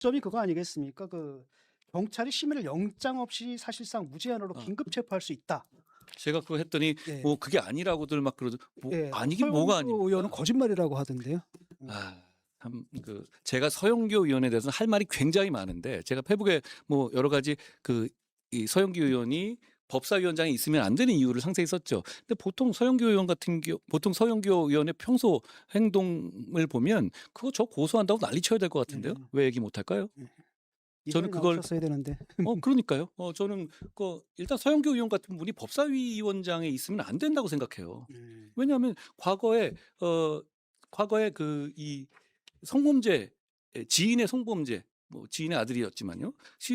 점이 그거 아니겠습니까? 경찰이 시민을 영장 없이 사실상 무제한으로 어. 긴급 체포할 수 있다. 제가 그거 했더니 예. 뭐 그게 아니라고들 막 그러더 뭐 예. 아니긴 뭐가 서영교 의원은 아닙니까? 거짓말이라고 하던데요. 아 참 제가 서영교 의원에 대해서는 할 말이 굉장히 많은데 제가 페북에 뭐 여러 가지 이 서영교 의원이 법사위원장에 있으면 안 되는 이유를 상세히 썼죠. 근데 보통 서영교 의원 같은 보통 서영교 의원의 평소 행동을 보면 그거 저 고소한다고 난리 쳐야 될 것 같은데요. 예. 왜 얘기 못 할까요? 예. 저는 이번에 그걸 나오셨어야 되는데. 그러니까요. 저는 일단 서영교 의원 같은 분이 법사위원장에 있으면 안 된다고 생각해요. 음. 왜냐하면 과거에 이 성범죄 지인의 성범죄 뭐 지인의 아들이었지만요.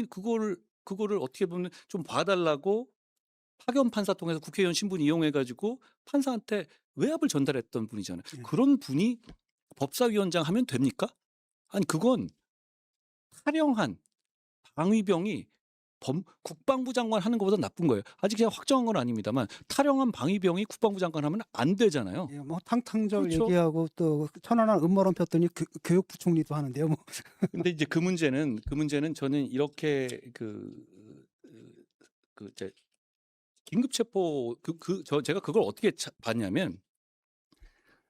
그거를 어떻게 보면 좀 봐 달라고 파견 판사 통해서 국회의원 신분 이용해 가지고 판사한테 외압을 전달했던 분이잖아요. 예. 그런 분이 법사위원장 하면 됩니까? 아니 그건 탈영한 방위병이 국방부 장관 하는 것보다 나쁜 거예요. 아직 그냥 확정한 건 아닙니다만 탈영한 방위병이 국방부 장관 하면 안 되잖아요. 예, 뭐 탕탕절 그렇죠. 얘기하고 또 천안함 음모론 폈더니 교육부 총리도 하는데요. 뭐. 근데 이제 그 문제는 저는 이렇게 이제 긴급 체포 제가 그걸 어떻게 봤냐면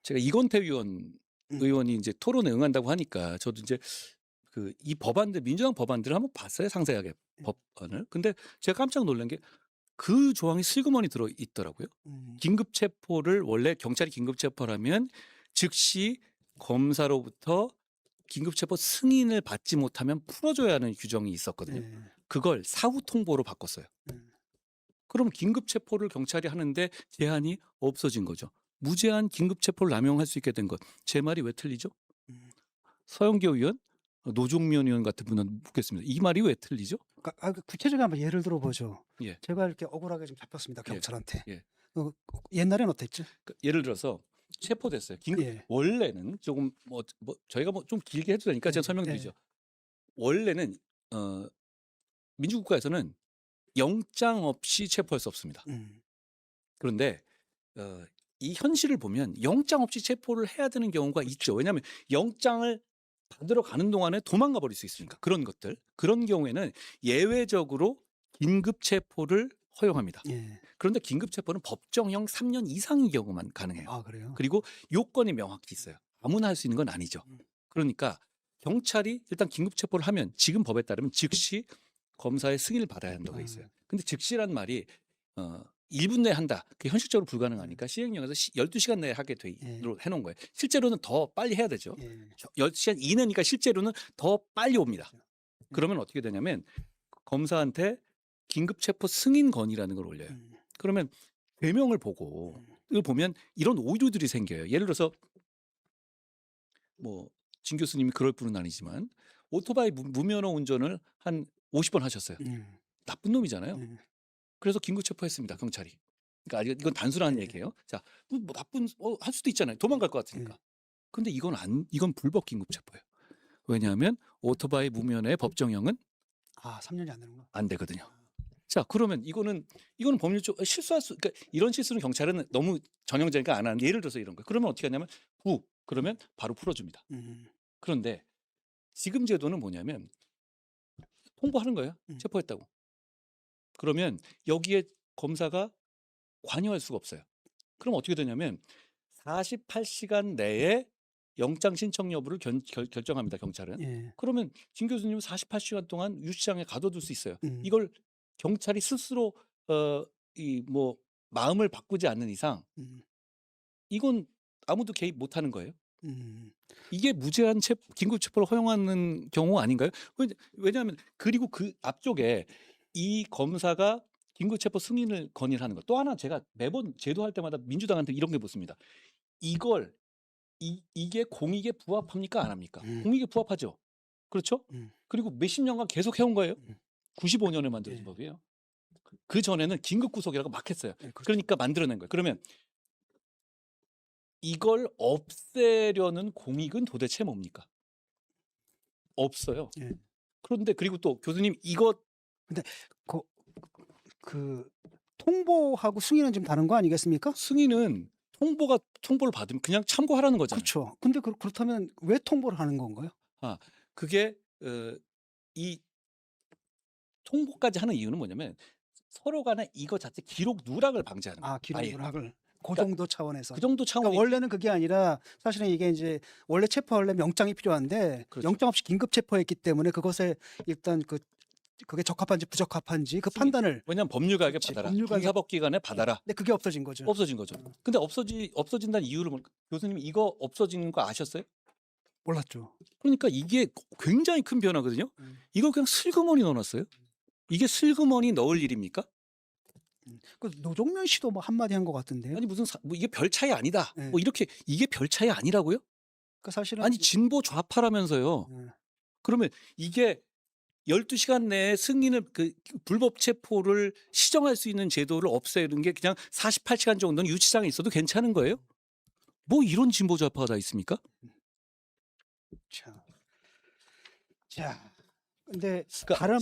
제가 이건태 의원이 이제 토론에 응한다고 하니까 저도 이제 이 법안들 민주당 법안들을 한번 봤어요. 상세하게 법안을. 근데 제가 깜짝 놀란 게 그 조항이 슬그머니 들어 있더라고요. 긴급 체포를 원래 경찰이 긴급 체포를 하면 즉시 검사로부터 긴급 체포 승인을 받지 못하면 풀어줘야 하는 규정이 있었거든요. 예. 그걸 사후 통보로 바꿨어요. 그럼 긴급 체포를 경찰이 하는데 제한이 없어진 거죠. 무제한 긴급 체포를 남용할 수 있게 된 것. 제 말이 왜 틀리죠? 서영교 의원, 노종면 의원 같은 분은 묻겠습니다. 이 말이 왜 틀리죠? 구체적인 한번 예를 들어보죠. 예. 제가 이렇게 억울하게 좀 잡혔습니다. 예. 경찰한테. 예. 옛날엔 어땠죠? 예를 들어서 체포됐어요. 예. 원래는 조금 저희가 좀 길게 해도 되니까 제가 설명드리죠. 원래는 민주국가에서는 영장 없이 체포할 수 없습니다. 그런데 이 현실을 보면 영장 없이 체포를 해야 되는 경우가 있죠. 왜냐하면 영장을 받으러 가는 동안에 도망가 버릴 수 있으니까 그런 것들. 그런 경우에는 예외적으로 긴급 체포를 허용합니다. 예. 그런데 긴급 체포는 법정형 3년 이상의 경우만 가능해요. 아, 그래요? 그리고 요건이 명확히 있어요. 아무나 할 수 있는 건 아니죠. 그러니까 경찰이 일단 긴급 체포를 하면 지금 법에 따르면 즉시 검사의 승인을 받아야 한다고 돼 있어요. 근데 즉시란 말이 1분 내에 한다. 그게 현실적으로 불가능하니까 시행령에서 12시간 내에 하게 되도록 해놓은 거예요. 실제로는 더 빨리 해야 되죠. 12시간 이내니까 실제로는 더 빨리 옵니다. 그러면 어떻게 되냐면 검사한테 긴급 체포 승인 건의라는 걸 올려요. 그러면 죄명을 보고 이걸 보면 이런 오류들이 생겨요. 예를 들어서 뭐 진 교수님이 그럴 분은 아니지만 오토바이 무면허 운전을 한 50번 하셨어요. 나쁜 놈이잖아요. 그래서 긴급 체포했습니다. 경찰이. 그러니까 이건 단순한 얘기예요. 자, 뭐 나쁜 할 수도 있잖아요. 도망갈 것 같으니까. 근데 이건 불법 긴급 체포예요. 왜냐하면 오토바이 무면허의 법정형은 3년이 안 되는구나. 안 되거든요. 자, 그러면 이거는 법률적 그러니까 이런 실수는 경찰은 너무 전형적이니까 안 하는 예를 들어서 이런 거예요. 그러면 어떻게 하냐면 그러면 바로 풀어줍니다. 그런데 지금 제도는 뭐냐면 통보하는 거예요. 체포했다고. 그러면 여기에 검사가 관여할 수가 없어요. 그럼 어떻게 되냐면 48시간 내에 영장 신청 여부를 결정합니다. 경찰은. 그러면 진 교수님은 48시간 동안 유치장에 가둬둘 수 있어요. 이걸 경찰이 스스로 마음을 바꾸지 않는 이상 이건 아무도 개입 못하는 거예요. 이게 무제한 긴급 체포를 허용하는 경우 아닌가요? 왜냐하면 그리고 그 앞쪽에 이 검사가 긴급 체포 승인을 건의를 하는 거. 또 하나 제가 매번 제도할 때마다 민주당한테 이런 게 묻습니다. 이게 공익에 부합합니까? 안 합니까? 공익에 부합하죠. 그렇죠? 그리고 몇십 년간 계속 해온 거예요. 95년에 만들어진 법이에요. 그 전에는 긴급 구속이라고 막 했어요. 그러니까 만들어낸 거예요. 그러면 이걸 없애려는 공익은 도대체 뭡니까? 없어요. 그런데 그리고 또 교수님 근데 통보하고 승인은 좀 다른 거 아니겠습니까? 승인은 통보를 받으면 그냥 참고하라는 거잖아요. 그렇죠. 근데 그렇다면 왜 통보를 하는 건가요? 그게 이 통보까지 하는 이유는 뭐냐면 서로 간에 이거 자체 기록 누락을 방지하는 거예요. 기록 아예. 누락을 그 그러니까 정도 차원에서. 그 정도 그러니까 차원이 원래는 그게 아니라 사실은 이게 이제 원래 체포하려면 영장이 필요한데 그렇죠. 영장 없이 긴급 체포했기 때문에 그것에 일단 그게 적합한지 부적합한지 그 승인. 판단을. 왜냐면 법률가에게 그렇지, 받아라. 법률가에게- 군사법기관에 받아라. 근데 그게 없어진 거죠. 없어진 거죠. 근데 없어진다는 이유를 교수님 이거 없어지는 거 아셨어요? 몰랐죠. 그러니까 이게 굉장히 큰 변화거든요. 이걸 그냥 슬그머니 넣어놨어요. 이게 슬그머니 넣을 일입니까? 그 노종면 씨도 뭐 한마디 한 것 같은데요. 아니 무슨 뭐 이게 별 차이 아니다. 네. 뭐 이렇게 이게 별 차이 아니라고요? 그 사실은 아니 진보 좌파라면서요. 네. 그러면 이게 12시간 내에 승인을 불법 체포를 시정할 수 있는 제도를 없애는 게 그냥 48시간 정도는 유치장에 있어도 괜찮은 거예요? 뭐 이런 진보 좌파가 다 있습니까? 자, 근데 그러니까 다른